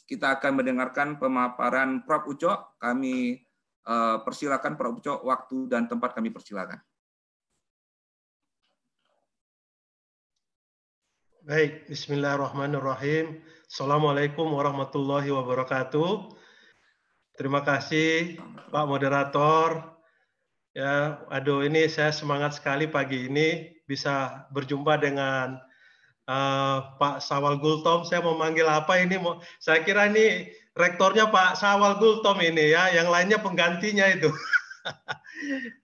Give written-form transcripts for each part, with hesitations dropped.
kita akan mendengarkan pemaparan Prof. Ucok. Kami persilakan Prof. Ucok, waktu dan tempat kami persilakan. Baik, bismillahirrahmanirrahim. Assalamualaikum warahmatullahi wabarakatuh. Terima kasih Pak Moderator. Ya, aduh ini saya semangat sekali pagi ini bisa berjumpa dengan Pak Sawal Gultom. Saya mau manggil apa ini? Saya kira ini rektornya Pak Sawal Gultom ini ya, yang lainnya penggantinya itu.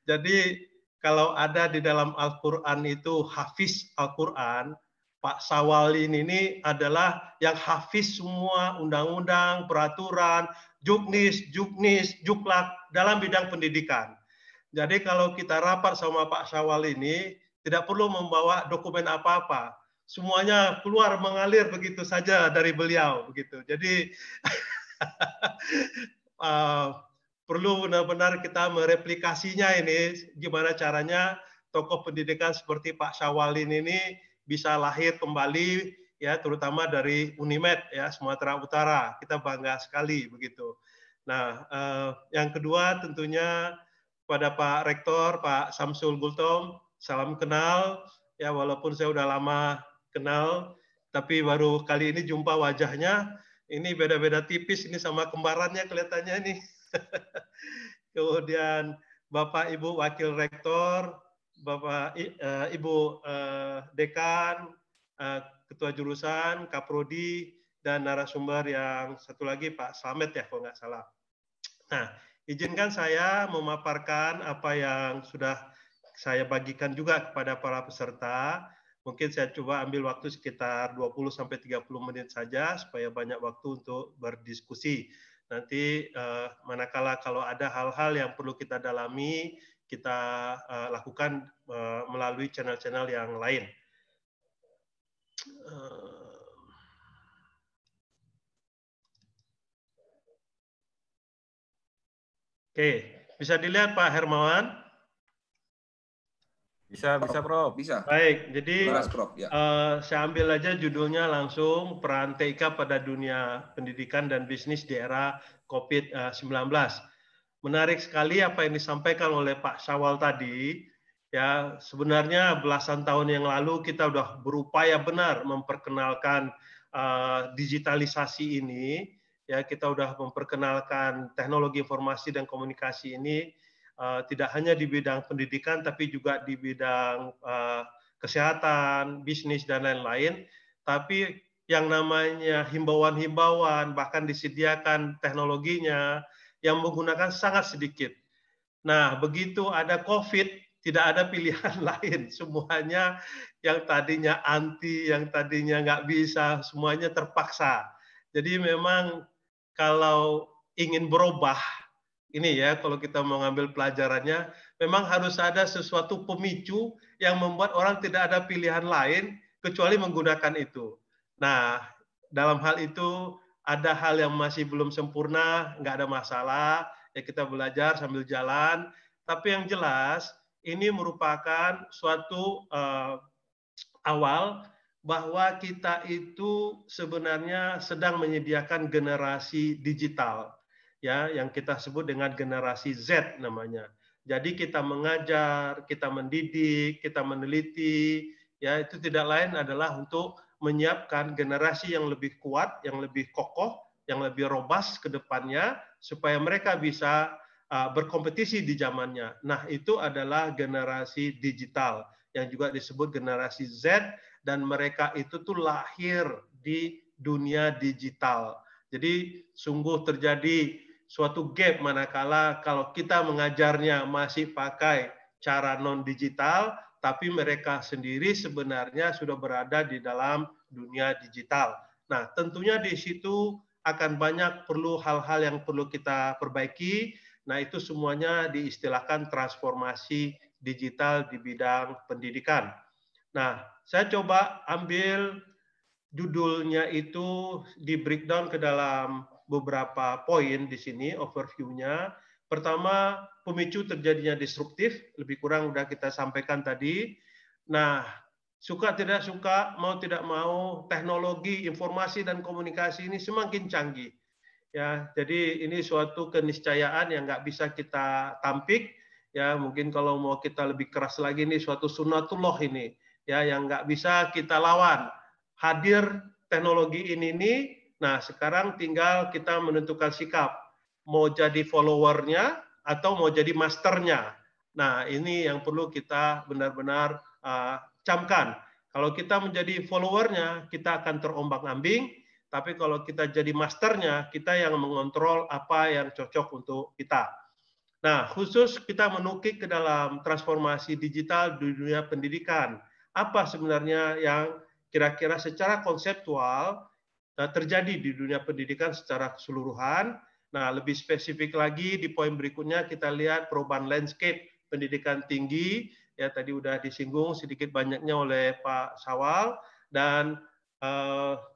Jadi kalau ada di dalam Al-Quran itu hafiz Al-Quran, Pak Sawalin ini adalah yang hafiz semua undang-undang, peraturan, juknis, juklak dalam bidang pendidikan. Jadi kalau kita rapat sama Pak Sawal ini, tidak perlu membawa dokumen apa-apa. Semuanya keluar mengalir begitu saja dari beliau. Begitu. Jadi perlu benar-benar kita mereplikasinya ini, gimana caranya tokoh pendidikan seperti Pak Sawalin ini bisa lahir kembali, ya terutama dari Unimed ya Sumatera Utara. Kita bangga sekali begitu. Nah, yang kedua tentunya pada Pak Rektor, Pak Samsul Gultom, salam kenal. Ya walaupun saya udah lama kenal, tapi baru kali ini jumpa wajahnya. Ini beda-beda tipis ini sama kembarannya kelihatannya nih. Kemudian Bapak Ibu Wakil Rektor, Bapak Ibu Dekan, Ketua Jurusan, Kaprodi, dan narasumber yang satu lagi Pak Slamet ya kalau nggak salah. Nah, izinkan saya memaparkan apa yang sudah saya bagikan juga kepada para peserta. Mungkin saya coba ambil waktu sekitar 20-30 menit saja supaya banyak waktu untuk berdiskusi. Nanti manakala kalau ada hal-hal yang perlu kita dalami, kita lakukan melalui channel-channel yang lain. Oke, bisa dilihat Pak Hermawan? Bisa Prof. Bisa. Baik, jadi Prof, ya. saya ambil aja judulnya langsung, peran TIK pada dunia pendidikan dan bisnis di era COVID-19. Menarik sekali apa yang disampaikan oleh Pak Sawal tadi. Ya, sebenarnya belasan tahun yang lalu kita sudah berupaya benar memperkenalkan digitalisasi ini. Ya, kita sudah memperkenalkan teknologi informasi dan komunikasi ini tidak hanya di bidang pendidikan, tapi juga di bidang kesehatan, bisnis, dan lain-lain. Tapi yang namanya himbauan-himbauan, bahkan disediakan teknologinya, yang menggunakan sangat sedikit. Nah, begitu ada COVID, tidak ada pilihan lain. Semuanya yang tadinya anti, yang tadinya nggak bisa, semuanya terpaksa. Jadi memang kalau ingin berubah, ini ya kalau kita mau ngambil pelajarannya, memang harus ada sesuatu pemicu yang membuat orang tidak ada pilihan lain kecuali menggunakan itu. Nah, dalam hal itu ada hal yang masih belum sempurna, nggak ada masalah, ya kita belajar sambil jalan. Tapi yang jelas ini merupakan suatu awal bahwa kita itu sebenarnya sedang menyediakan generasi digital, ya, yang kita sebut dengan generasi Z namanya. Jadi kita mengajar, kita mendidik, kita meneliti, ya itu tidak lain adalah untuk menyiapkan generasi yang lebih kuat, yang lebih kokoh, yang lebih robust ke depannya, supaya mereka bisa berkompetisi di zamannya. Nah, itu adalah generasi digital, yang juga disebut generasi Z, dan mereka itu tuh lahir di dunia digital. Jadi sungguh terjadi suatu gap manakala kalau kita mengajarnya masih pakai cara non-digital, tapi mereka sendiri sebenarnya sudah berada di dalam dunia digital. Nah, tentunya di situ akan banyak perlu hal-hal yang perlu kita perbaiki. Nah, itu semuanya diistilahkan transformasi digital di bidang pendidikan. Nah, saya coba ambil judulnya itu di breakdown ke dalam beberapa poin di sini, overview-nya. Pertama, pemicu terjadinya disruptif, lebih kurang udah kita sampaikan tadi. Nah, suka tidak suka, mau tidak mau, teknologi informasi dan komunikasi ini semakin canggih. Ya, jadi ini suatu keniscayaan yang nggak bisa kita tampik. Ya, mungkin kalau mau kita lebih keras lagi, ini suatu sunnatullah ini, ya, yang nggak bisa kita lawan. Hadir teknologi ini, nah sekarang tinggal kita menentukan sikap, mau jadi followernya atau mau jadi masternya. Nah, ini yang perlu kita benar-benar camkan. Kalau kita menjadi followernya, kita akan terombang-ambing. Tapi kalau kita jadi masternya, kita yang mengontrol apa yang cocok untuk kita. Nah, khusus kita menukik ke dalam transformasi digital di dunia pendidikan. Apa sebenarnya yang kira-kira secara konseptual terjadi di dunia pendidikan secara keseluruhan. Nah, lebih spesifik lagi di poin berikutnya kita lihat perubahan landscape pendidikan tinggi. Ya, tadi udah disinggung sedikit banyaknya oleh Pak Sawal. Dan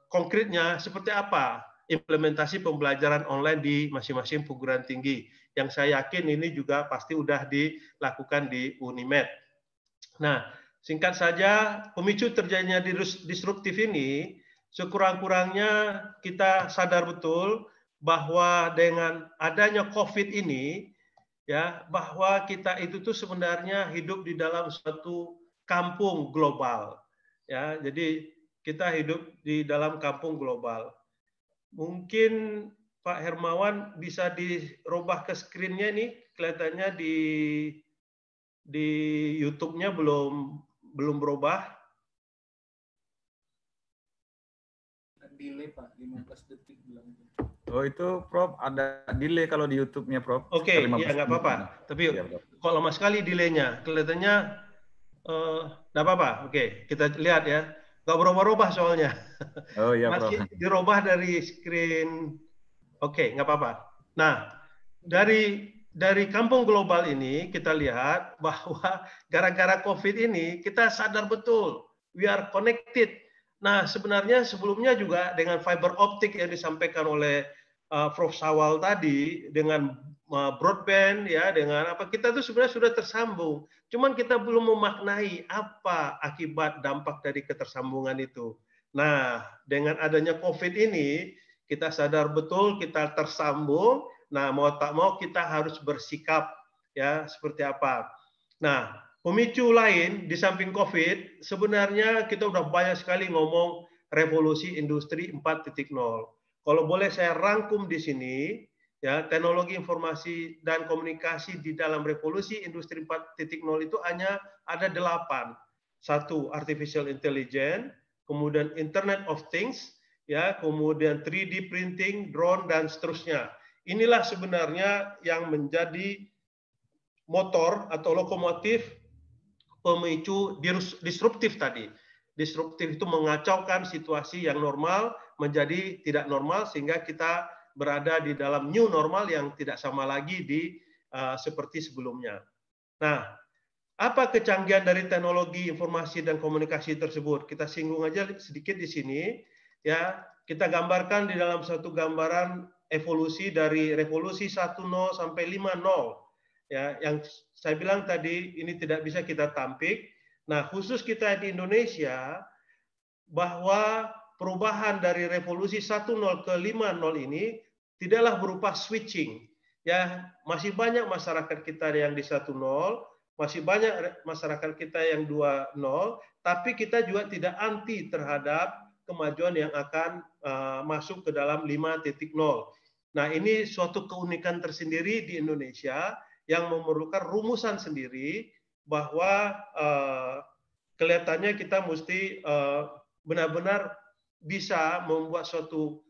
konkretnya seperti apa implementasi pembelajaran online di masing-masing perguruan tinggi. Yang saya yakin ini juga pasti udah dilakukan di Unimed. Nah, singkat saja, pemicu terjadinya disruptif ini, sekurang-kurangnya kita sadar betul bahwa dengan adanya COVID ini, ya, bahwa kita itu tuh sebenarnya hidup di dalam suatu kampung global. Ya, jadi kita hidup di dalam kampung global. Mungkin Pak Hermawan bisa dirubah ke screen-nya nih, kelihatannya di YouTube-nya belum berubah. Delay Pak, 15 detik bilang. Oh itu Prof, ada delay kalau di YouTube-nya Prof. Oke, ya nggak apa-apa. Tapi ya, kok lama sekali delay-nya, kelihatannya nggak apa-apa. Oke, kita lihat ya. Nggak berubah-ubah soalnya. Oh iya Masih Prof. dirubah dari screen. Oke, nggak apa-apa. Nah, dari kampung global ini kita lihat bahwa gara-gara COVID ini kita sadar betul we are connected. Nah, sebenarnya sebelumnya juga dengan fiber optik yang disampaikan oleh Prof. Sawal tadi, dengan broadband, ya, dengan apa, kita tuh sebenarnya sudah tersambung. Cuman kita belum memaknai apa akibat dampak dari ketersambungan itu. Nah, dengan adanya COVID ini, kita sadar betul kita tersambung. Nah, mau tak mau kita harus bersikap, ya, seperti apa. Nah, pemicu lain di samping COVID, sebenarnya kita udah banyak sekali ngomong revolusi industri 4.0. Kalau boleh saya rangkum di sini, ya, teknologi informasi dan komunikasi di dalam revolusi industri 4.0 itu hanya ada 8. Satu, artificial intelligence, kemudian Internet of Things, ya, kemudian 3D printing, drone, dan seterusnya. Inilah sebenarnya yang menjadi motor atau lokomotif pemicu disruptif tadi. Disruptif itu mengacaukan situasi yang normal menjadi tidak normal sehingga kita berada di dalam new normal yang tidak sama lagi seperti sebelumnya. Nah, apa kecanggihan dari teknologi informasi dan komunikasi tersebut? Kita singgung aja sedikit di sini, ya. Kita gambarkan di dalam satu gambaran evolusi dari revolusi 1.0 sampai 5.0. Ya, yang saya bilang tadi ini tidak bisa kita tampik. Nah, khusus kita di Indonesia, bahwa perubahan dari revolusi 1.0 ke 5.0 ini tidaklah berupa switching. Ya, masih banyak masyarakat kita yang di 1.0, masih banyak masyarakat kita yang 2.0, tapi kita juga tidak anti terhadap kemajuan yang akan masuk ke dalam 5.0. Nah, ini suatu keunikan tersendiri di Indonesia yang memerlukan rumusan sendiri bahwa kelihatannya kita mesti benar-benar bisa membuat suatu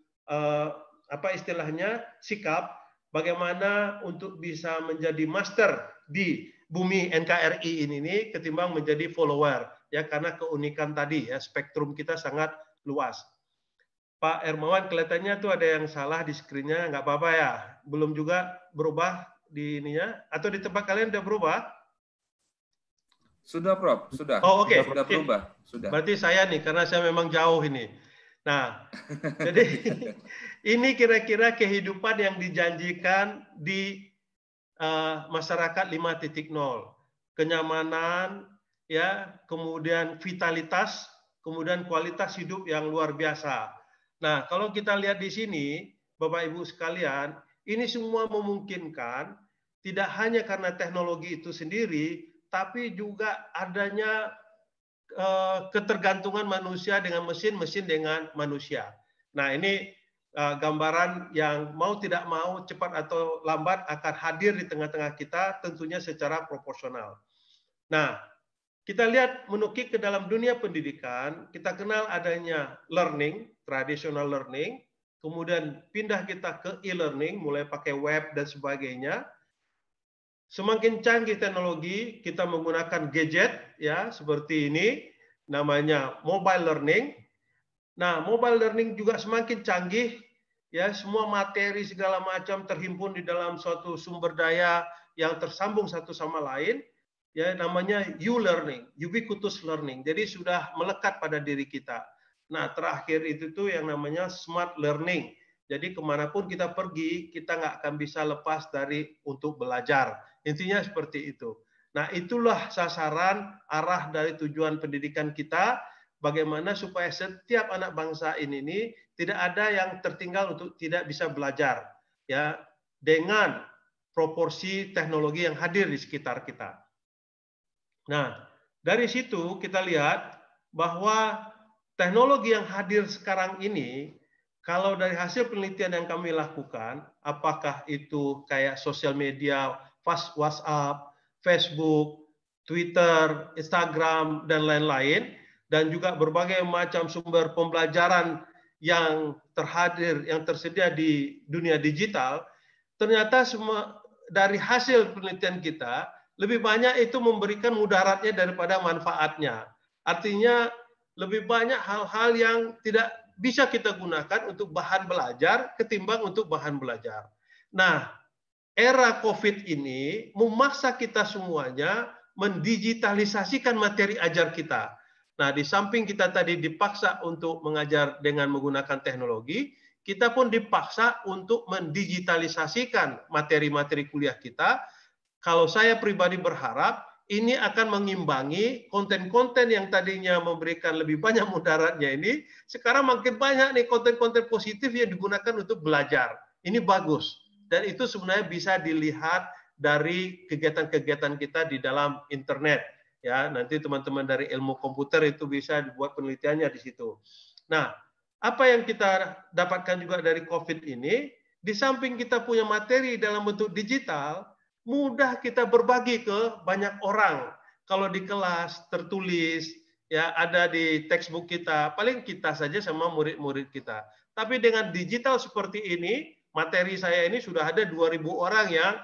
apa istilahnya sikap bagaimana untuk bisa menjadi master di bumi NKRI ini ketimbang menjadi follower, ya, karena keunikan tadi, ya, spektrum kita sangat luas. Pak Hermawan, kelihatannya tuh ada yang salah di screen-nya, nggak apa-apa ya, belum juga berubah di ininya, atau di tempat kalian udah berubah? Sudah, Prof. Sudah. Oh, oke. Sudah berubah. Sudah. Berarti saya nih, karena saya memang jauh ini. Nah, jadi ini kira-kira kehidupan yang dijanjikan di masyarakat 5.0. Kenyamanan, ya, kemudian vitalitas, kemudian kualitas hidup yang luar biasa. Nah, kalau kita lihat di sini, Bapak Ibu sekalian, ini semua memungkinkan tidak hanya karena teknologi itu sendiri, tapi juga adanya ketergantungan manusia dengan mesin, mesin dengan manusia. Nah, ini gambaran yang mau tidak mau, cepat atau lambat akan hadir di tengah-tengah kita, tentunya secara proporsional. Nah, kita lihat menukik ke dalam dunia pendidikan, kita kenal adanya learning, traditional learning, kemudian pindah kita ke e-learning, mulai pakai web dan sebagainya. Semakin canggih teknologi, kita menggunakan gadget, ya, seperti ini, namanya mobile learning. Nah, mobile learning juga semakin canggih, ya, semua materi segala macam terhimpun di dalam suatu sumber daya yang tersambung satu sama lain, ya, namanya U-learning, ubiquitous learning. Jadi sudah melekat pada diri kita. Nah, terakhir itu tuh yang namanya smart learning. Jadi kemanapun kita pergi, kita nggak akan bisa lepas dari untuk belajar. Intinya seperti itu. Nah, itulah sasaran arah dari tujuan pendidikan kita, bagaimana supaya setiap anak bangsa ini tidak ada yang tertinggal untuk tidak bisa belajar, ya, dengan proporsi teknologi yang hadir di sekitar kita. Nah, dari situ kita lihat bahwa teknologi yang hadir sekarang ini, kalau dari hasil penelitian yang kami lakukan, apakah itu kayak sosial media, WhatsApp, Facebook, Twitter, Instagram, dan lain-lain, dan juga berbagai macam sumber pembelajaran yang terhadir, yang tersedia di dunia digital, ternyata semua dari hasil penelitian kita, lebih banyak itu memberikan mudaratnya daripada manfaatnya. Artinya lebih banyak hal-hal yang tidak bisa kita gunakan untuk bahan belajar ketimbang untuk bahan belajar. Nah, era COVID ini memaksa kita semuanya mendigitalisasikan materi ajar kita. Nah, di samping kita tadi dipaksa untuk mengajar dengan menggunakan teknologi, kita pun dipaksa untuk mendigitalisasikan materi-materi kuliah kita. Kalau saya pribadi berharap, ini akan mengimbangi konten-konten yang tadinya memberikan lebih banyak mudaratnya ini, sekarang makin banyak nih konten-konten positif yang digunakan untuk belajar. Ini bagus. Dan itu sebenarnya bisa dilihat dari kegiatan-kegiatan kita di dalam internet. Ya, nanti teman-teman dari ilmu komputer itu bisa dibuat penelitiannya di situ. Nah, apa yang kita dapatkan juga dari COVID ini, di samping kita punya materi dalam bentuk digital, mudah kita berbagi ke banyak orang. Kalau di kelas tertulis, ya ada di textbook kita, paling kita saja sama murid-murid kita. Tapi dengan digital seperti ini, materi saya ini sudah ada 2.000 orang yang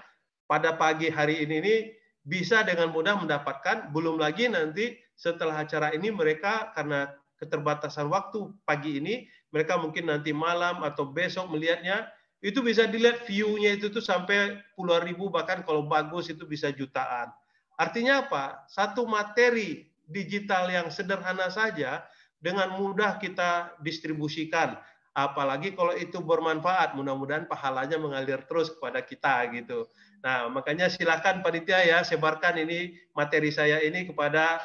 pada pagi hari ini bisa dengan mudah mendapatkan, belum lagi nanti setelah acara ini mereka karena keterbatasan waktu pagi ini, mereka mungkin nanti malam atau besok melihatnya, itu bisa dilihat view-nya itu tuh sampai puluhan ribu, bahkan kalau bagus itu bisa jutaan. Artinya apa? Satu materi digital yang sederhana saja dengan mudah kita distribusikan. Apalagi kalau itu bermanfaat, mudah-mudahan pahalanya mengalir terus kepada kita gitu. Nah, makanya silakan panitia ya sebarkan ini materi saya ini kepada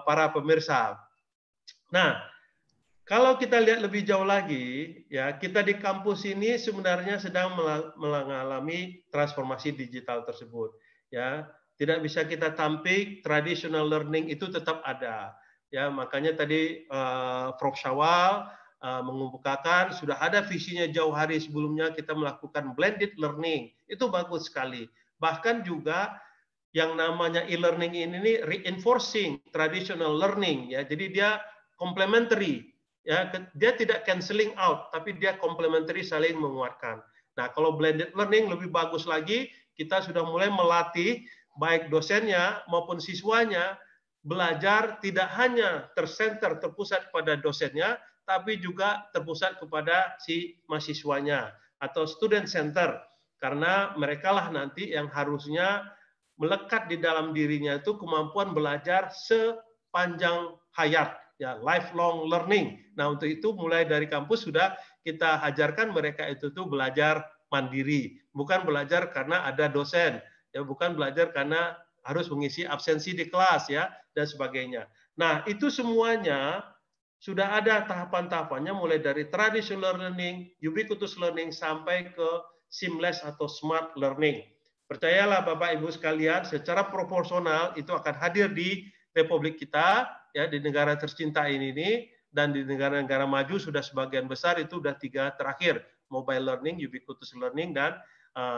para pemirsa. Nah, kalau kita lihat lebih jauh lagi, ya kita di kampus ini sebenarnya sedang mengalami transformasi digital tersebut. Ya, tidak bisa kita tampik traditional learning itu tetap ada. Ya, makanya tadi Prof. Syawal mengemukakan sudah ada visinya jauh hari sebelumnya kita melakukan blended learning. Itu bagus sekali. Bahkan juga yang namanya e-learning ini reinforcing traditional learning, ya. Jadi dia complementary. Ya, dia tidak cancelling out, tapi dia complementary, saling menguatkan. Nah, kalau blended learning lebih bagus lagi, kita sudah mulai melatih baik dosennya maupun siswanya belajar tidak hanya tersenter, terpusat pada dosennya, tapi juga terpusat kepada si mahasiswanya atau student center, karena merekalah nanti yang harusnya melekat di dalam dirinya itu kemampuan belajar sepanjang hayat. Ya, lifelong learning. Nah, untuk itu mulai dari kampus sudah kita ajarkan mereka itu tuh belajar mandiri, bukan belajar karena ada dosen, ya bukan belajar karena harus mengisi absensi di kelas ya dan sebagainya. Nah, itu semuanya sudah ada tahapan-tahapannya mulai dari traditional learning, ubiquitous learning sampai ke seamless atau smart learning. Percayalah Bapak Ibu sekalian, secara proporsional itu akan hadir di Republik kita ya, di negara tercinta ini dan di negara-negara maju sudah sebagian besar itu sudah 3 terakhir, mobile learning, ubiquitous learning dan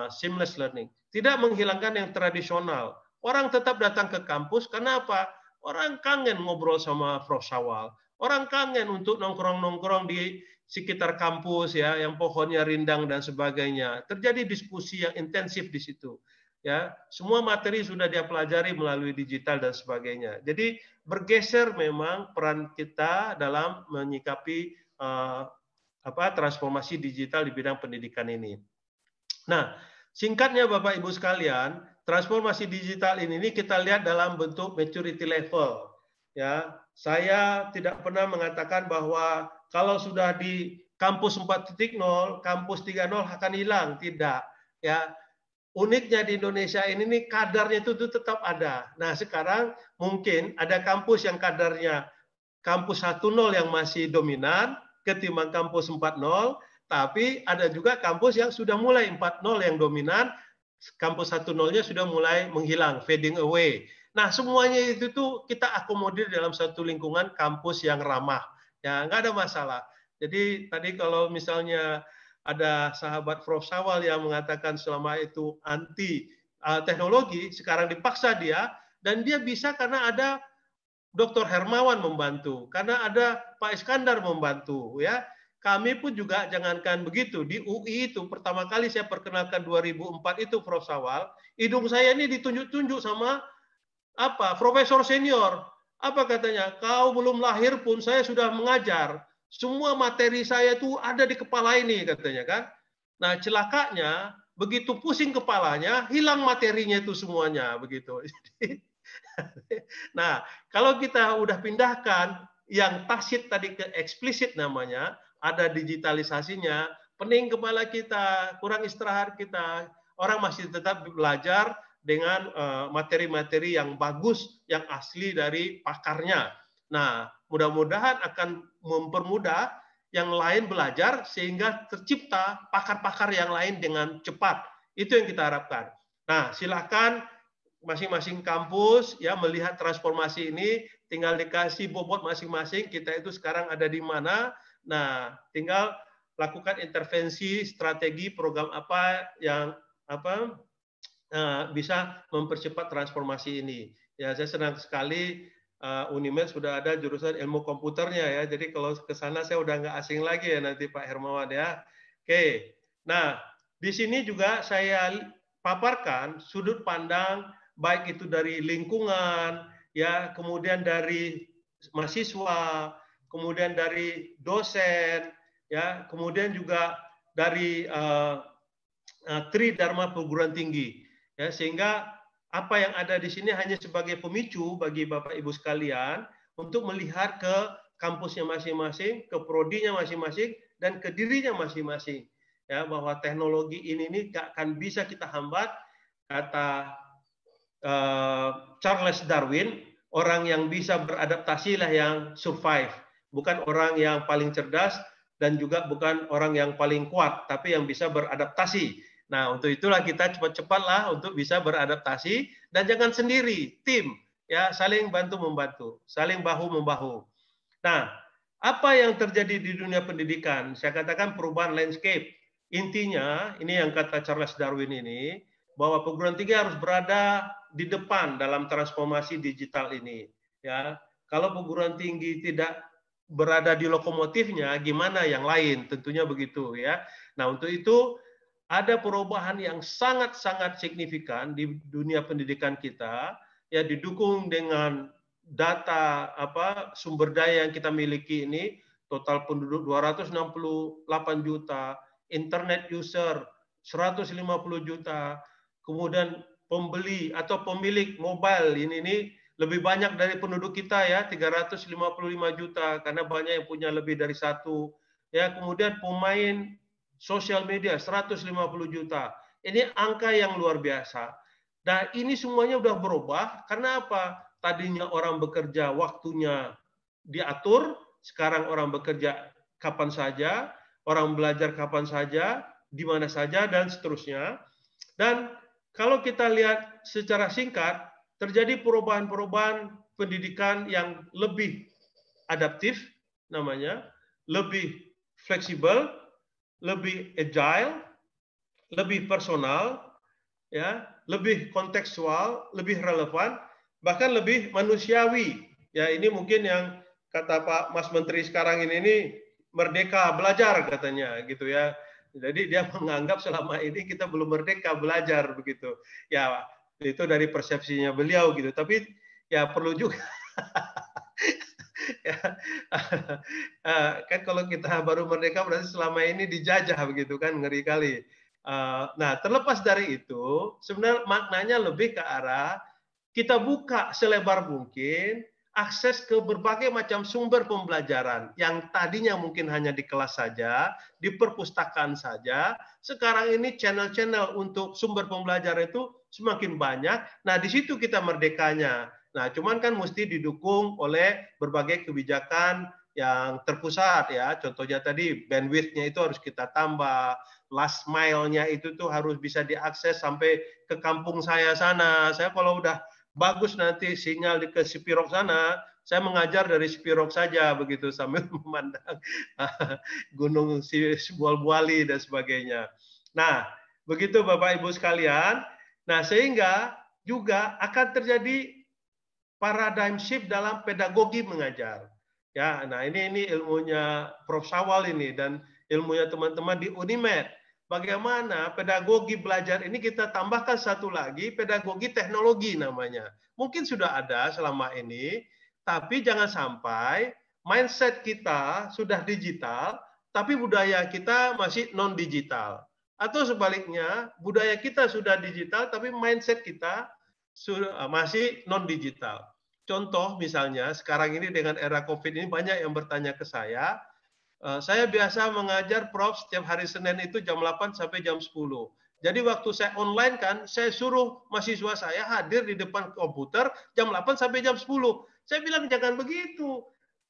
seamless learning. Tidak menghilangkan yang tradisional. Orang tetap datang ke kampus, kenapa? Orang kangen ngobrol sama Prof. Syawal. Orang kangen untuk nongkrong-nongkrong di sekitar kampus ya, yang pohonnya rindang dan sebagainya. Terjadi diskusi yang intensif di situ. Ya, semua materi sudah dia pelajari melalui digital dan sebagainya. Jadi bergeser memang peran kita dalam menyikapi transformasi digital di bidang pendidikan ini. Nah, singkatnya Bapak Ibu sekalian, transformasi digital ini kita lihat dalam bentuk maturity level. Ya, saya tidak pernah mengatakan bahwa kalau sudah di kampus 4.0, kampus 3.0 akan hilang, tidak. Ya, uniknya di Indonesia ini kadarnya itu tetap ada. Nah, sekarang mungkin ada kampus yang kadarnya kampus 1.0 yang masih dominan ketimbang kampus 4.0. Tapi ada juga kampus yang sudah mulai 4.0 yang dominan, kampus 1.0-nya sudah mulai menghilang, fading away. Nah, semuanya itu tuh kita akomodir dalam satu lingkungan kampus yang ramah. Ya, nggak ada masalah. Jadi tadi kalau misalnya ada sahabat Prof. Syawal yang mengatakan selama itu anti teknologi, sekarang dipaksa dia, dan dia bisa karena ada Dr. Hermawan membantu, karena ada Pak Iskandar membantu, ya. Kami pun juga jangankan begitu, di UI itu pertama kali saya perkenalkan 2004 itu Prof. Syawal, hidung saya ini ditunjuk-tunjuk sama profesor senior. Apa katanya? Kau belum lahir pun saya sudah mengajar. Semua materi saya itu ada di kepala ini katanya kan. Nah, celakanya begitu pusing kepalanya, hilang materinya itu semuanya begitu. Nah, kalau kita udah pindahkan yang tacit tadi ke eksplisit namanya, ada digitalisasinya, pening kepala kita, kurang istirahat kita, orang masih tetap belajar dengan materi-materi yang bagus, yang asli dari pakarnya. Nah, mudah-mudahan akan mempermudah yang lain belajar sehingga tercipta pakar-pakar yang lain dengan cepat. Itu yang kita harapkan. Nah, silakan masing-masing kampus ya melihat transformasi ini, tinggal dikasih bobot masing-masing, kita itu sekarang ada di mana. Nah, tinggal lakukan intervensi, strategi, program apa yang bisa mempercepat transformasi ini. Ya, saya senang sekali Unimed sudah ada jurusan ilmu komputernya ya. Jadi kalau ke sana saya udah nggak asing lagi ya nanti Pak Hermawan ya. Oke. Nah, di sini juga saya paparkan sudut pandang baik itu dari lingkungan ya, kemudian dari mahasiswa, kemudian dari dosen, ya, kemudian juga dari Tridharma perguruan tinggi, ya, sehingga apa yang ada di sini hanya sebagai pemicu bagi Bapak Ibu sekalian untuk melihat ke kampusnya masing-masing, ke prodinya masing-masing, dan ke dirinya masing-masing, ya, bahwa teknologi ini gak akan bisa kita hambat, kata Charles Darwin, orang yang bisa beradaptasi lah yang survive, bukan orang yang paling cerdas dan juga bukan orang yang paling kuat, tapi yang bisa beradaptasi. Nah, untuk itulah kita cepat-cepatlah untuk bisa beradaptasi dan jangan sendiri, tim, ya, saling bantu-membantu, saling bahu-membahu. Nah, apa yang terjadi di dunia pendidikan? Saya katakan perubahan landscape. Intinya, ini yang kata Charles Darwin ini, bahwa perguruan tinggi harus berada di depan dalam transformasi digital ini. Ya, kalau perguruan tinggi tidak berada di lokomotifnya, gimana yang lain? Tentunya begitu ya. Nah, untuk itu ada perubahan yang sangat-sangat signifikan di dunia pendidikan kita, ya, didukung dengan data sumber daya yang kita miliki ini, total penduduk 268 juta, internet user 150 juta, kemudian pembeli atau pemilik mobile ini lebih banyak dari penduduk kita ya, 355 juta, karena banyak yang punya lebih dari satu. Ya, kemudian pemain sosial media 150 juta. Ini angka yang luar biasa. Nah, ini semuanya udah berubah. Karena apa? Tadinya orang bekerja waktunya diatur, sekarang orang bekerja kapan saja, orang belajar kapan saja, di mana saja, dan seterusnya. Dan kalau kita lihat secara singkat, terjadi perubahan-perubahan pendidikan yang lebih adaptif, namanya, lebih fleksibel, lebih agile, lebih personal, ya, lebih kontekstual, lebih relevan, bahkan lebih manusiawi. Ya, ini mungkin yang kata Pak Mas Menteri sekarang ini merdeka belajar katanya gitu ya. Jadi dia menganggap selama ini kita belum merdeka belajar begitu. Ya, itu dari persepsinya beliau gitu. Tapi ya perlu juga ya, kan kalau kita baru merdeka berarti selama ini dijajah begitu kan, ngeri kali. Nah, terlepas dari itu, sebenarnya maknanya lebih ke arah kita buka selebar mungkin akses ke berbagai macam sumber pembelajaran yang tadinya mungkin hanya di kelas saja, di perpustakaan saja. Sekarang ini channel-channel untuk sumber pembelajaran itu semakin banyak. Nah, di situ kita merdekanya. Nah, cuman kan mesti didukung oleh berbagai kebijakan yang terpusat ya. Contohnya tadi bandwidth-nya itu harus kita tambah, last mile-nya itu tuh harus bisa diakses sampai ke kampung saya sana. Saya kalau udah bagus nanti sinyal ke Spirok sana, saya mengajar dari Spirok saja begitu sambil memandang gunung Bual-Buali dan sebagainya. Nah, begitu Bapak Ibu sekalian. Nah, sehingga juga akan terjadi paradigm shift dalam pedagogi mengajar. Ya, nah ini ilmunya Prof. Sawal ini dan ilmunya teman-teman di Unimed. Bagaimana pedagogi belajar ini kita tambahkan satu lagi, pedagogi teknologi namanya. Mungkin sudah ada selama ini, tapi jangan sampai mindset kita sudah digital, tapi budaya kita masih non-digital. Atau sebaliknya, budaya kita sudah digital, tapi mindset kita masih non-digital. Contoh misalnya, sekarang ini dengan era COVID ini banyak yang bertanya ke saya biasa mengajar Prof setiap hari Senin itu jam 8 sampai jam 10. Jadi waktu saya online kan, saya suruh mahasiswa saya hadir di depan komputer jam 8 sampai jam 10. Saya bilang jangan begitu.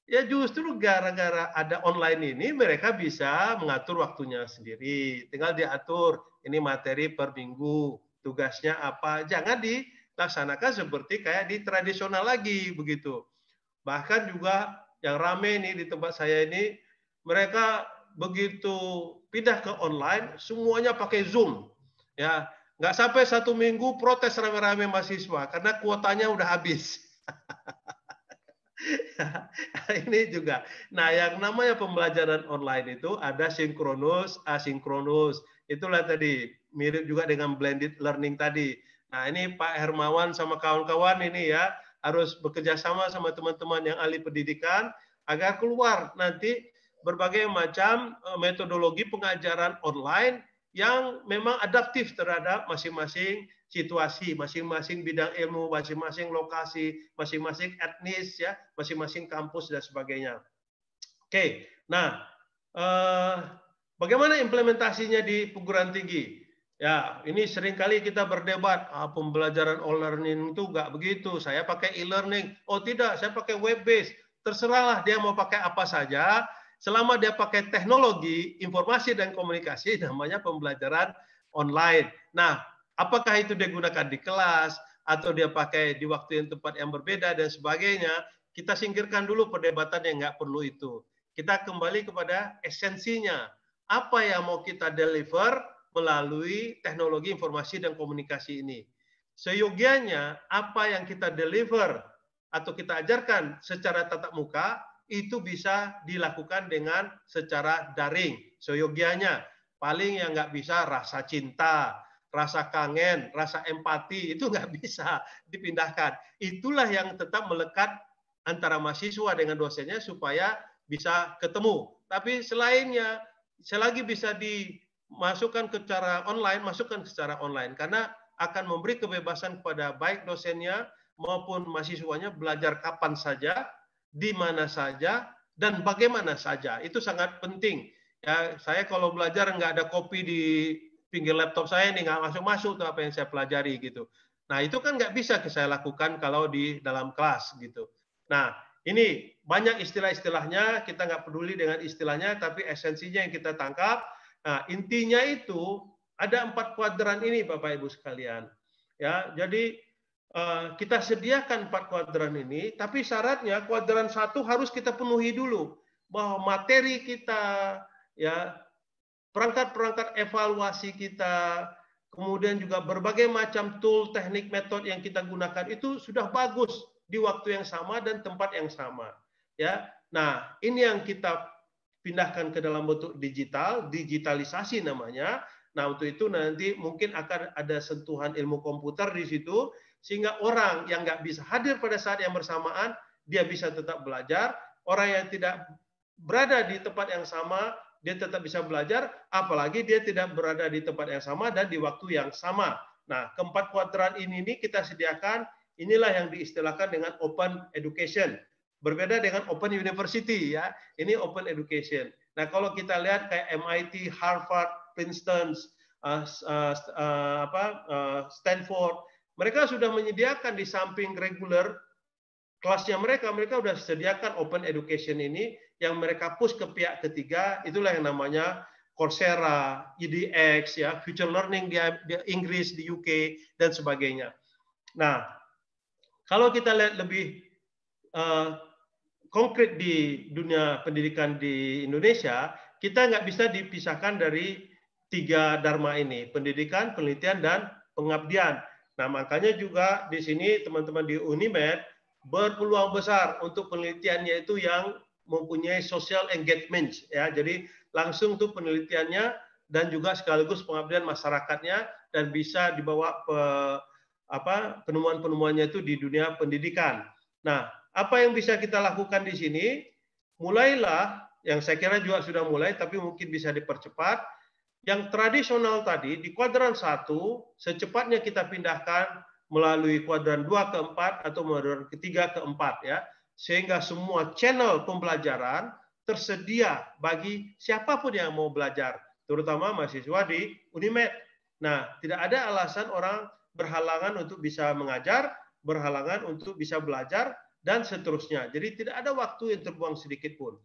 Ya justru gara-gara ada online ini mereka bisa mengatur waktunya sendiri. Tinggal diatur, ini materi per minggu, tugasnya apa. Jangan dilaksanakan seperti kayak di tradisional lagi begitu. Bahkan juga yang rame nih di tempat saya ini, mereka begitu pindah ke online, semuanya pakai Zoom. Ya, nggak sampai 1 minggu protes rame-rame mahasiswa karena kuotanya udah habis. Ini juga. Nah, yang namanya pembelajaran online itu ada sinkronus, asinkronus. Itulah tadi mirip juga dengan blended learning tadi. Nah, ini Pak Hermawan sama kawan-kawan ini ya harus bekerja sama teman-teman yang ahli pendidikan agar keluar nanti berbagai macam metodologi pengajaran online yang memang adaptif terhadap masing-masing situasi, masing-masing bidang ilmu, masing-masing lokasi, masing-masing etnis, ya, masing-masing kampus dan sebagainya. Oke, nah bagaimana implementasinya di perguruan tinggi? Ya, ini seringkali kita berdebat, pembelajaran e-learning itu nggak begitu. Saya pakai e-learning. Oh tidak, saya pakai web-based. Terserahlah dia mau pakai apa saja. Selama dia pakai teknologi, informasi dan komunikasi, namanya pembelajaran online. Nah, apakah itu digunakan di kelas, atau dia pakai di waktu yang tempat yang berbeda, dan sebagainya, kita singkirkan dulu perdebatan yang nggak perlu itu. Kita kembali kepada esensinya. Apa yang mau kita deliver melalui teknologi informasi dan komunikasi ini. Seyogianya, apa yang kita deliver atau kita ajarkan secara tatap muka, itu bisa dilakukan dengan secara daring. Seyogianya, paling yang nggak bisa rasa cinta, rasa kangen, rasa empati, itu nggak bisa dipindahkan. Itulah yang tetap melekat antara mahasiswa dengan dosennya supaya bisa ketemu. Tapi selainnya, selagi bisa dimasukkan ke cara online, masukkan secara online. Karena akan memberi kebebasan kepada baik dosennya maupun mahasiswanya belajar kapan saja, di mana saja, dan bagaimana saja. Itu sangat penting. Ya, saya kalau belajar nggak ada kopi di pinggir laptop saya nih, nggak masuk-masuk tuh apa yang saya pelajari gitu. Nah, itu kan nggak bisa saya lakukan kalau di dalam kelas gitu. Nah, ini banyak istilah-istilahnya, kita nggak peduli dengan istilahnya, tapi esensinya yang kita tangkap. Nah, intinya itu ada 4 kuadran ini, Bapak Ibu sekalian. Ya, jadi kita sediakan 4 kuadran ini, tapi syaratnya kuadran 1 harus kita penuhi dulu, bahwa materi kita, ya, perangkat-perangkat evaluasi kita, kemudian juga berbagai macam tool, teknik, metode yang kita gunakan itu sudah bagus di waktu yang sama dan tempat yang sama. Ya, nah ini yang kita pindahkan ke dalam bentuk digital, digitalisasi namanya. Nah untuk itu nanti mungkin akan ada sentuhan ilmu komputer di situ, sehingga orang yang nggak bisa hadir pada saat yang bersamaan, dia bisa tetap belajar. Orang yang tidak berada di tempat yang sama, dia tetap bisa belajar, apalagi dia tidak berada di tempat yang sama dan di waktu yang sama. Nah, keempat kuadran ini kita sediakan, inilah yang diistilahkan dengan open education. Berbeda dengan open university, ya. Ini open education. Nah, kalau kita lihat kayak MIT, Harvard, Princeton, Stanford, mereka sudah menyediakan di samping regular kelasnya mereka sudah sediakan open education ini, yang mereka push ke pihak ketiga, itulah yang namanya Coursera, edX, ya, Future Learning di Inggris, di UK, dan sebagainya. Nah, kalau kita lihat lebih konkret di dunia pendidikan di Indonesia, kita nggak bisa dipisahkan dari 3 dharma ini, pendidikan, penelitian, dan pengabdian. Nah, makanya juga di sini teman-teman di Unimed berpeluang besar untuk penelitiannya itu yang mempunyai social engagement, ya. Jadi langsung tuh penelitiannya dan juga sekaligus pengabdian masyarakatnya, dan bisa dibawa penemuan-penemuannya itu di dunia pendidikan. Nah, apa yang bisa kita lakukan di sini? Mulailah, yang saya kira juga sudah mulai, tapi mungkin bisa dipercepat. Yang tradisional tadi di kuadran 1, secepatnya kita pindahkan melalui kuadran 2 ke 4 atau kuadran ketiga ke 4, ya. Sehingga semua channel pembelajaran tersedia bagi siapapun yang mau belajar, terutama mahasiswa di Unimed. Nah, tidak ada alasan orang berhalangan untuk bisa mengajar, berhalangan untuk bisa belajar, dan seterusnya. Jadi tidak ada waktu yang terbuang sedikit pun.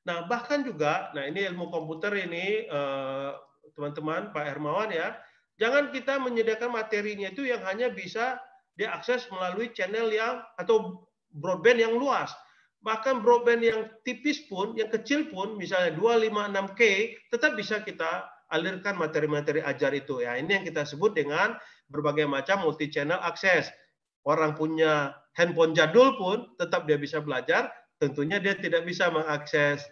Nah, bahkan juga, nah ini ilmu komputer ini, teman-teman, Pak Hermawan, ya, jangan kita menyediakan materinya itu yang hanya bisa diakses melalui channel yang atau broadband yang luas. Bahkan broadband yang tipis pun, yang kecil pun, misalnya 256K, tetap bisa kita alirkan materi-materi ajar itu. Ya, ini yang kita sebut dengan berbagai macam multi-channel akses. Orang punya handphone jadul pun tetap dia bisa belajar. Tentunya dia tidak bisa mengakses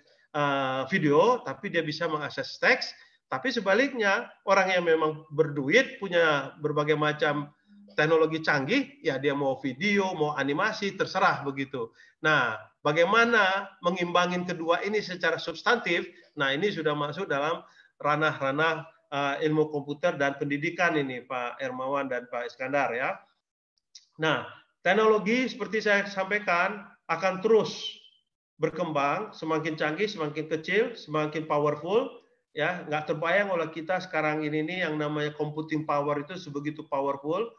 video, tapi dia bisa mengakses teks. Tapi sebaliknya, orang yang memang berduit, punya berbagai macam teknologi canggih, ya dia mau video, mau animasi, terserah begitu. Nah, bagaimana mengimbangin kedua ini secara substantif? Nah, ini sudah masuk dalam ranah-ranah ilmu komputer dan pendidikan ini, Pak Hermawan dan Pak Iskandar, ya. Nah, teknologi seperti saya sampaikan akan terus berkembang, semakin canggih, semakin kecil, semakin powerful. Ya, nggak terbayang oleh kita sekarang ini nih yang namanya computing power itu sebegitu powerful.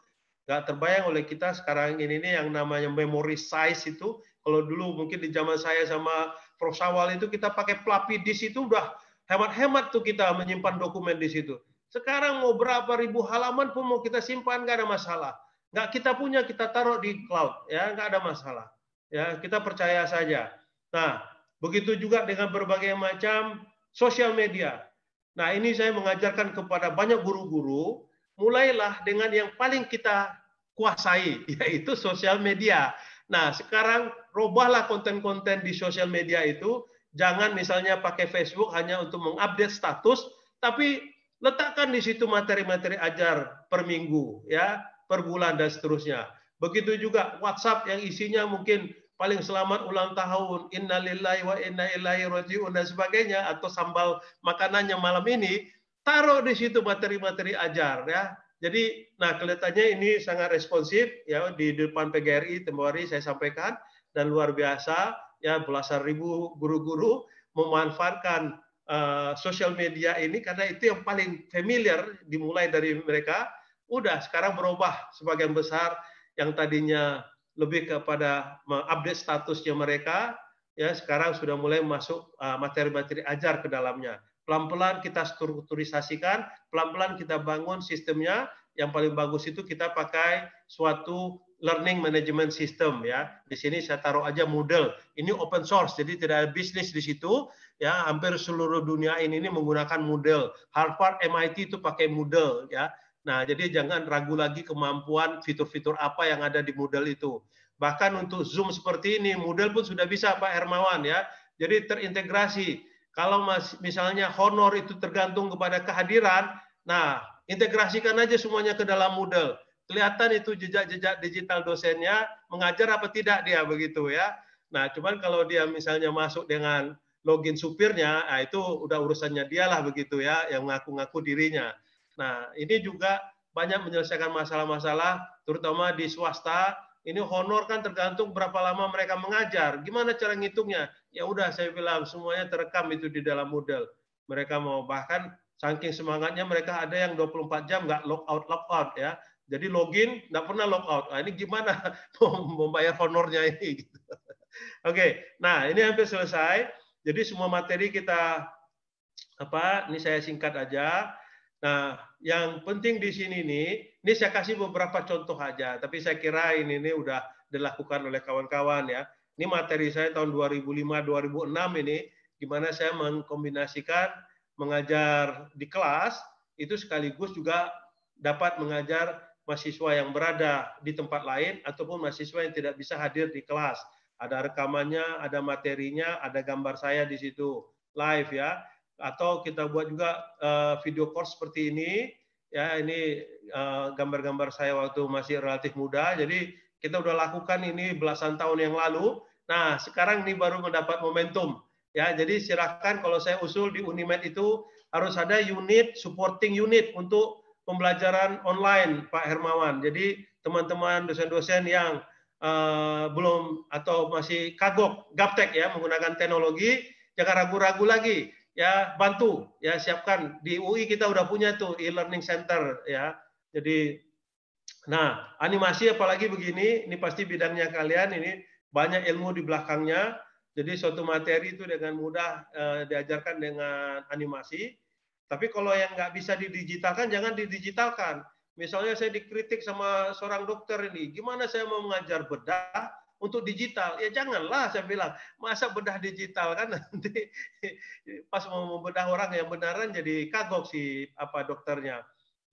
Nggak terbayang oleh kita sekarang ini nih yang namanya memory size itu. Kalau dulu mungkin di zaman saya sama Prof. Sawal itu kita pakai floppy disk itu udah hemat-hemat tuh kita menyimpan dokumen di situ. Sekarang mau berapa ribu halaman pun mau kita simpan nggak ada masalah. Nggak kita punya, kita taruh di cloud, ya nggak ada masalah. Ya, kita percaya saja. Nah, begitu juga dengan berbagai macam sosial media. Nah, ini saya mengajarkan kepada banyak guru-guru, mulailah dengan yang paling kita kuasai, yaitu sosial media. Nah, sekarang robahlah konten-konten di sosial media itu, jangan misalnya pakai Facebook hanya untuk mengupdate status, tapi letakkan di situ materi-materi ajar per minggu, ya, per bulan dan seterusnya. Begitu juga WhatsApp yang isinya mungkin paling selamat ulang tahun, innalillahi wa inna ilaihi raji'un dan sebagainya, atau sambal makanannya malam ini, taruh di situ materi-materi ajar, ya. Jadi, nah kelihatannya ini sangat responsif, ya, di depan PGRI tempoh hari saya sampaikan, dan luar biasa, ya, belasan ribu guru-guru memanfaatkan sosial media ini karena itu yang paling familiar dimulai dari mereka. Udah, sekarang berubah sebagian besar yang tadinya lebih kepada mengupdate statusnya mereka, ya sekarang sudah mulai masuk materi-materi ajar ke dalamnya. Pelan-pelan kita strukturisasikan, pelan-pelan kita bangun sistemnya. Yang paling bagus itu kita pakai suatu learning management system ya. Di sini saya taruh aja Moodle. Ini open source, jadi tidak ada bisnis di situ. Ya, hampir seluruh dunia ini menggunakan Moodle. Harvard, MIT itu pakai Moodle ya. Nah, jadi jangan ragu lagi kemampuan fitur-fitur apa yang ada di Moodle itu. Bahkan untuk Zoom seperti ini, Moodle pun sudah bisa Pak Hermawan ya. Jadi terintegrasi. Kalau misalnya honor itu tergantung kepada kehadiran, nah integrasikan aja semuanya ke dalam Moodle. Kelihatan itu jejak-jejak digital dosennya, mengajar apa tidak dia begitu ya. Nah, cuman kalau dia misalnya masuk dengan login supirnya, nah itu udah urusannya dialah begitu ya, yang ngaku-ngaku dirinya. Nah, ini juga banyak menyelesaikan masalah-masalah, terutama di swasta. Ini honor kan tergantung berapa lama mereka mengajar. Gimana cara ngitungnya? Ya udah saya bilang semuanya terekam itu di dalam Moodle. Mereka mau bahkan saking semangatnya mereka ada yang 24 jam nggak log out ya. Jadi login nggak pernah log out. Nah, ini gimana membayar honornya ini? Gitu. Oke, nah ini hampir selesai. Jadi semua materi kita ini saya singkat aja. Nah, yang penting di sini ini saya kasih beberapa contoh aja, tapi saya kira ini udah dilakukan oleh kawan-kawan ya. Ini materi saya tahun 2005-2006 ini, gimana saya mengkombinasikan mengajar di kelas, itu sekaligus juga dapat mengajar mahasiswa yang berada di tempat lain, ataupun mahasiswa yang tidak bisa hadir di kelas. Ada rekamannya, ada materinya, ada gambar saya di situ, live ya. Atau kita buat juga video course seperti ini ya, ini gambar-gambar saya waktu masih relatif muda, jadi kita udah lakukan ini belasan tahun yang lalu. Nah sekarang ini baru mendapat momentum ya, jadi silakan kalau saya usul di Unimed itu harus ada unit supporting unit untuk pembelajaran online Pak Hermawan. Jadi teman-teman dosen-dosen yang belum atau masih kagok gaptek ya menggunakan teknologi, jangan ragu-ragu lagi. Ya bantu ya, siapkan di UI kita udah punya tuh e-learning center ya. Jadi nah animasi apalagi begini, ini pasti bidangnya kalian, ini banyak ilmu di belakangnya. Jadi suatu materi itu dengan mudah diajarkan dengan animasi. Tapi kalau yang nggak bisa didigitalkan, jangan didigitalkan. Misalnya saya dikritik sama seorang dokter ini, gimana saya mau mengajar bedah untuk digital? Ya janganlah, saya bilang, masa bedah digital kan nanti pas mau membedah orang yang benaran jadi kagok si dokternya.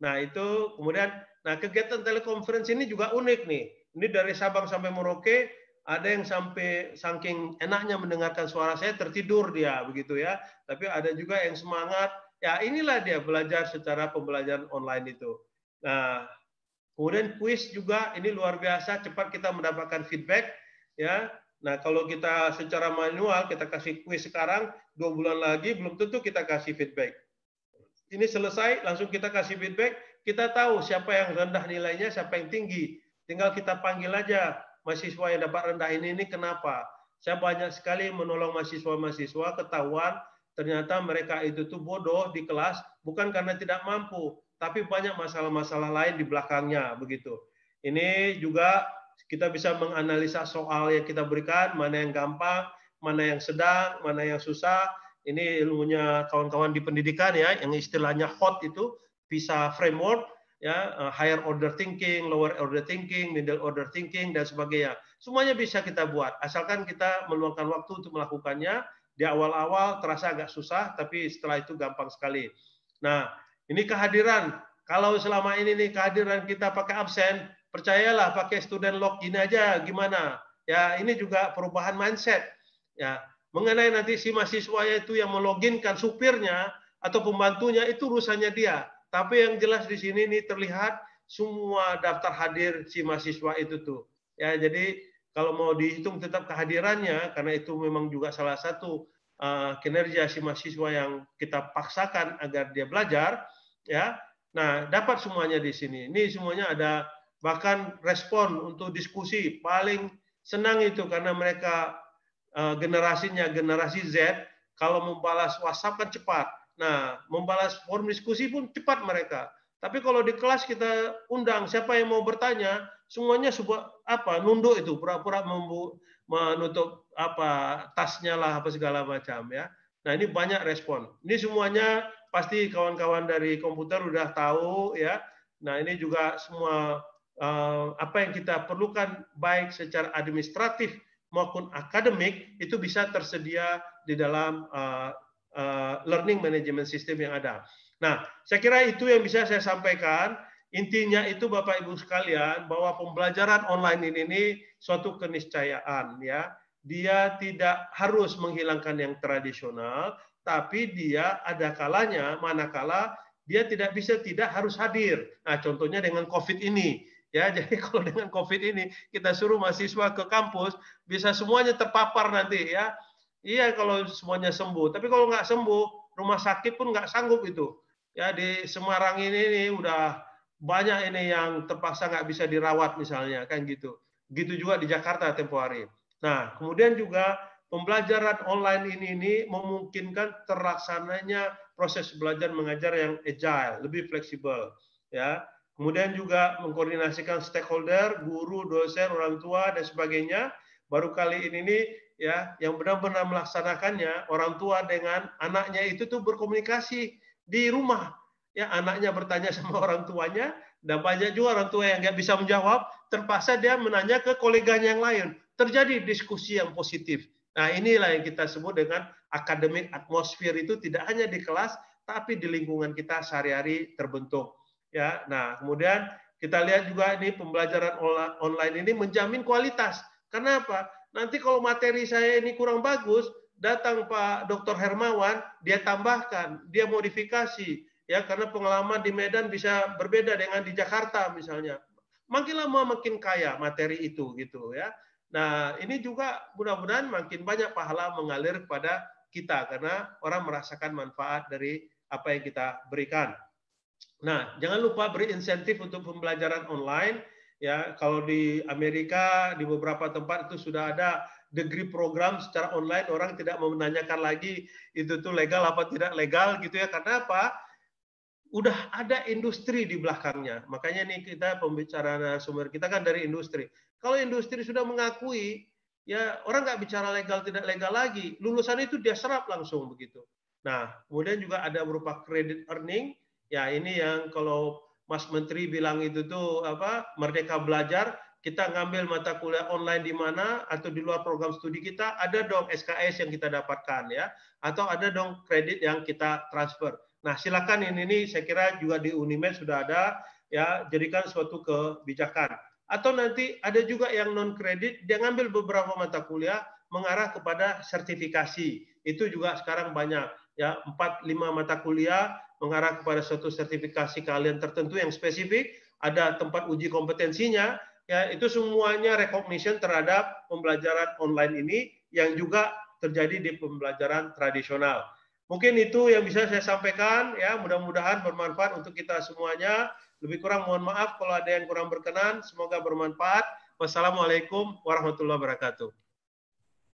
Nah itu kemudian, nah kegiatan telekonferensi ini juga unik nih. Ini dari Sabang sampai Merauke, ada yang sampai saking enaknya mendengarkan suara saya tertidur dia begitu ya. Tapi ada juga yang semangat. Ya inilah dia belajar secara pembelajaran online itu. Nah kemudian kuis juga ini luar biasa, cepat kita mendapatkan feedback ya. Nah kalau kita secara manual kita kasih kuis sekarang, 2 bulan lagi belum tentu kita kasih feedback. Ini selesai langsung kita kasih feedback, kita tahu siapa yang rendah nilainya, siapa yang tinggi. Tinggal kita panggil aja mahasiswa yang dapat rendah ini kenapa. Saya banyak sekali menolong mahasiswa-mahasiswa, ketahuan ternyata mereka itu tuh bodoh di kelas bukan karena tidak mampu, tapi banyak masalah-masalah lain di belakangnya begitu. Ini juga kita bisa menganalisa soal yang kita berikan, mana yang gampang, mana yang sedang, mana yang susah. Ini ilmunya kawan-kawan di pendidikan ya, yang istilahnya HOT itu, PISA framework ya, higher order thinking, lower order thinking, middle order thinking dan sebagainya. Semuanya bisa kita buat, asalkan kita meluangkan waktu untuk melakukannya. Di awal-awal terasa agak susah, tapi setelah itu gampang sekali. Nah, ini kehadiran. Kalau selama ini nih kehadiran kita pakai absen, percayalah pakai student login aja gimana. Ya, ini juga perubahan mindset. Ya, mengenai nanti si mahasiswanya itu yang meloginkan supirnya atau pembantunya itu urusannya dia. Tapi yang jelas di sini nih terlihat semua daftar hadir si mahasiswa itu tuh. Ya, jadi kalau mau dihitung tetap kehadirannya, karena itu memang juga salah satu kinerja si mahasiswa yang kita paksakan agar dia belajar, ya. Nah, dapat semuanya di sini. Ini semuanya ada, bahkan respon untuk diskusi paling senang itu karena mereka generasinya generasi Z, kalau membalas WhatsApp kan cepat. Nah, membalas forum diskusi pun cepat mereka. Tapi kalau di kelas kita undang siapa yang mau bertanya, semuanya nunduk itu, pura-pura menutup tasnya lah apa segala macam ya. Nah, ini banyak respon. Ini semuanya pasti kawan-kawan dari komputer udah tahu ya. Nah, ini juga semua apa yang kita perlukan baik secara administratif maupun akademik itu bisa tersedia di dalam learning management system yang ada. Nah, saya kira itu yang bisa saya sampaikan. Intinya itu Bapak Ibu sekalian bahwa pembelajaran online ini suatu keniscayaan ya. Dia tidak harus menghilangkan yang tradisional, tapi dia ada kalanya manakala dia tidak harus hadir. Nah, contohnya dengan COVID ini. Ya, jadi kalau dengan COVID ini kita suruh mahasiswa ke kampus, bisa semuanya terpapar nanti ya. Iya kalau semuanya sembuh, tapi kalau nggak sembuh, rumah sakit pun nggak sanggup itu. Ya di Semarang ini udah banyak ini yang terpaksa nggak bisa dirawat misalnya, kan gitu. Gitu juga di Jakarta tempo hari. Nah, kemudian juga pembelajaran online ini memungkinkan terlaksananya proses belajar mengajar yang agile, lebih fleksibel. Ya, kemudian juga mengkoordinasikan stakeholder, guru, dosen, orang tua dan sebagainya. Baru kali ini ya, yang benar-benar melaksanakannya orang tua dengan anaknya itu tuh berkomunikasi di rumah. Ya, anaknya bertanya sama orang tuanya, dan banyak juga orang tua yang nggak bisa menjawab, terpaksa dia menanya ke koleganya yang lain. Terjadi diskusi yang positif. Nah, inilah yang kita sebut dengan academic atmosphere itu tidak hanya di kelas, tapi di lingkungan kita sehari-hari terbentuk. Ya, nah kemudian kita lihat juga ini pembelajaran online ini menjamin kualitas. Kenapa? Nanti kalau materi saya ini kurang bagus, datang Pak Dr. Hermawan, dia tambahkan, dia modifikasi, ya karena pengalaman di Medan bisa berbeda dengan di Jakarta misalnya. Makin lama makin kaya materi itu gitu ya. Nah, ini juga mudah-mudahan makin banyak pahala mengalir kepada kita karena orang merasakan manfaat dari apa yang kita berikan. Nah, jangan lupa beri insentif untuk pembelajaran online. Ya, kalau di Amerika di beberapa tempat itu sudah ada degree program secara online, orang tidak mau menanyakan lagi itu tuh legal apa tidak legal gitu ya. Karena apa? Udah ada industri di belakangnya. Makanya nih kita pembicaraan sumber kita kan dari industri. Kalau industri sudah mengakui, ya orang nggak bicara legal tidak legal lagi. Lulusan itu dia serap langsung begitu. Nah, kemudian juga ada berupa credit earning. Ya ini yang kalau Mas Menteri bilang itu tuh apa Merdeka Belajar, kita ngambil mata kuliah online di mana atau di luar program studi kita, ada dong SKS yang kita dapatkan ya, atau ada dong kredit yang kita transfer. Nah, silakan ini saya kira juga di Unimed sudah ada ya, jadikan suatu kebijakan. Atau nanti ada juga yang non kredit, dia ngambil beberapa mata kuliah mengarah kepada sertifikasi. Itu juga sekarang banyak ya, 4-5 mata kuliah mengarah kepada suatu sertifikasi keahlian tertentu yang spesifik, ada tempat uji kompetensinya, ya itu semuanya recognition terhadap pembelajaran online ini yang juga terjadi di pembelajaran tradisional. Mungkin itu yang bisa saya sampaikan ya, mudah-mudahan bermanfaat untuk kita semuanya. Lebih kurang mohon maaf kalau ada yang kurang berkenan, semoga bermanfaat. Wassalamualaikum warahmatullahi wabarakatuh.